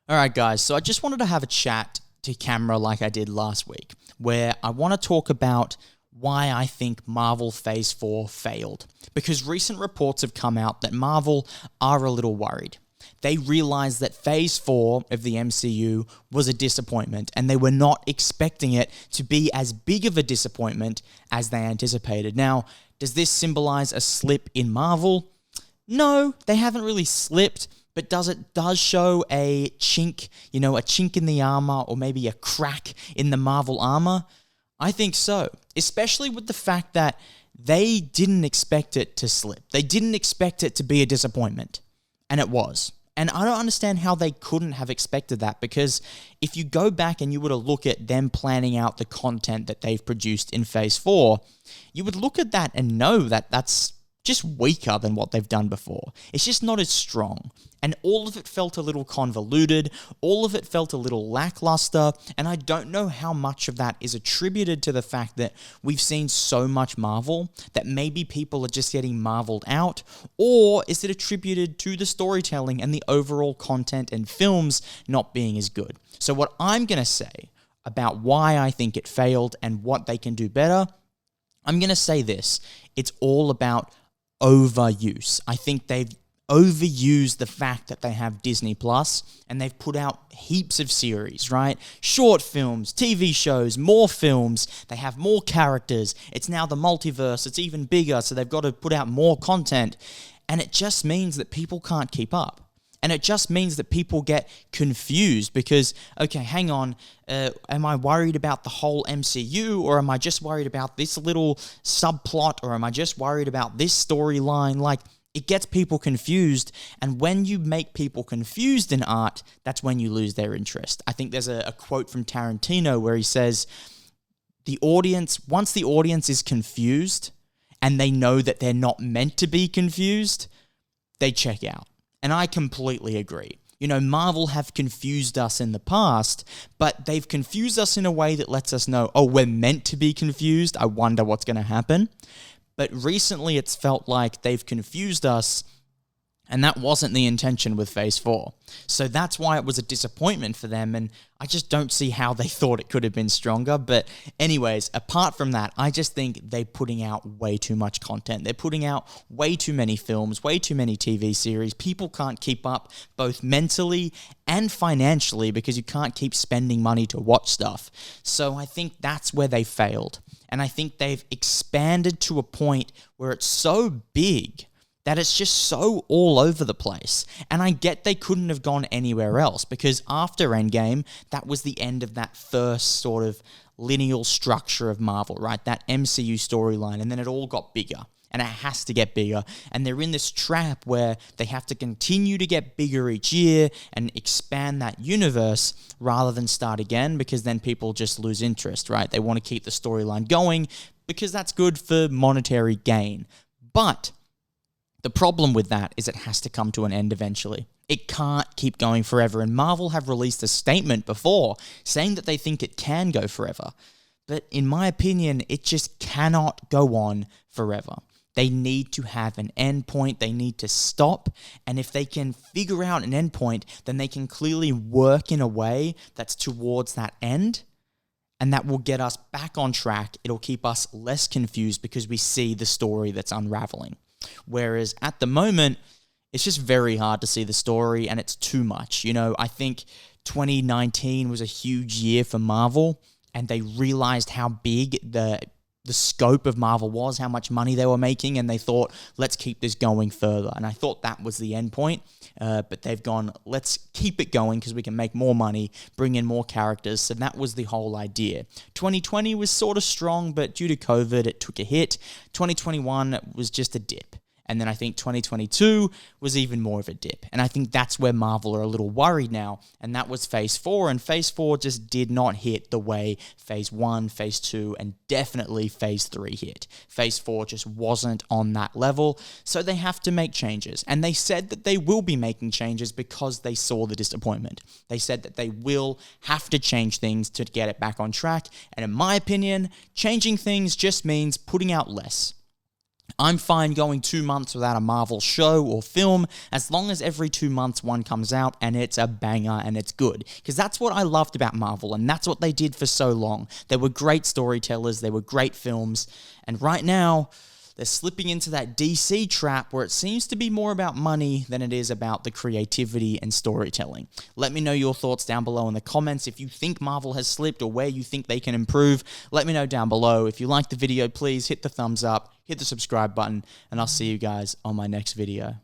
All right, guys, so I just wanted to have a chat to camera like I did last week, where I want to talk about why I think Marvel Phase 4 failed. Because recent reports have come out that Marvel are a little worried. They realized that Phase 4 of the MCU was a disappointment, and they were not expecting it to be as big of a disappointment as they anticipated. Now, does this symbolize a slip in Marvel? No, they haven't really slipped, but does show a chink, a chink in the armor, or maybe a crack in the Marvel armor? I think so, especially with the fact that they didn't expect it to slip. They didn't expect it to be a disappointment, and it was. And I don't understand how they couldn't have expected that, because if you go back and you were to look at them planning out the content that they've produced in Phase 4, you would look at that and know that that's just weaker than what they've done before. It's just not as strong. And all of it felt a little convoluted, all of it felt a little lackluster, and I don't know how much of that is attributed to the fact that we've seen so much Marvel that maybe people are just getting marveled out, or is it attributed to the storytelling and the overall content and films not being as good? So what I'm going to say about why I think it failed and what they can do better, I'm going to say this: it's all about overuse. I think they've overused the fact that they have Disney Plus and they've put out heaps of series, right? Short films, TV shows, more films. They have more characters. It's now the multiverse. It's even bigger, so they've got to put out more content. And it just means that people can't keep up. And it just means that people get confused because, okay, hang on, am I worried about the whole MCU, or am I just worried about this little subplot, or am I just worried about this storyline? Like, it gets people confused, and when you make people confused in art, that's when you lose their interest. I think there's a quote from Tarantino where he says, once the audience is confused, and they know that they're not meant to be confused, they check out. And I completely agree. Marvel have confused us in the past, but they've confused us in a way that lets us know, oh, we're meant to be confused. I wonder what's going to happen. But recently it's felt like they've confused us, and that wasn't the intention with Phase 4. So that's why it was a disappointment for them, and I just don't see how they thought it could have been stronger. But anyways, apart from that, I just think they're putting out way too much content. They're putting out way too many films, way too many TV series. People can't keep up both mentally and financially because you can't keep spending money to watch stuff. So I think that's where they failed. And I think they've expanded to a point where it's so big that it's just so all over the place. And I get they couldn't have gone anywhere else, because after Endgame, that was the end of that first sort of lineal structure of Marvel, right? That MCU storyline, and then it all got bigger. And it has to get bigger. And they're in this trap where they have to continue to get bigger each year and expand that universe rather than start again, because then people just lose interest, right? They want to keep the storyline going because that's good for monetary gain. But the problem with that is it has to come to an end eventually. It can't keep going forever. And Marvel have released a statement before saying that they think it can go forever. But in my opinion, it just cannot go on forever. They need to have an end point. They need to stop. And if they can figure out an end point, then they can clearly work in a way that's towards that end. And that will get us back on track. It'll keep us less confused because we see the story that's unraveling. Whereas at the moment, it's just very hard to see the story, and it's too much. I think 2019 was a huge year for Marvel, and they realized how big the scope of Marvel was, how much money they were making, and they thought, let's keep this going further. And I thought that was the end point, but they've gone, let's keep it going because we can make more money, bring in more characters. So that was the whole idea. 2020 was sort of strong, but due to COVID, it took a hit. 2021 was just a dip. And then I think 2022 was even more of a dip. And I think that's where Marvel are a little worried now. And that was Phase 4. And Phase 4 just did not hit the way Phase 1, Phase 2, and definitely Phase 3 hit. Phase 4 just wasn't on that level. So they have to make changes. And they said that they will be making changes because they saw the disappointment. They said that they will have to change things to get it back on track. And in my opinion, changing things just means putting out less. I'm fine going 2 months without a Marvel show or film, as long as every 2 months one comes out and it's a banger and it's good. Because that's what I loved about Marvel, and that's what they did for so long. They were great storytellers, they were great films, and right now, they're slipping into that DC trap where it seems to be more about money than it is about the creativity and storytelling. Let me know your thoughts down below in the comments. If you think Marvel has slipped or where you think they can improve, let me know down below. If you liked the video, please hit the thumbs up, hit the subscribe button, and I'll see you guys on my next video.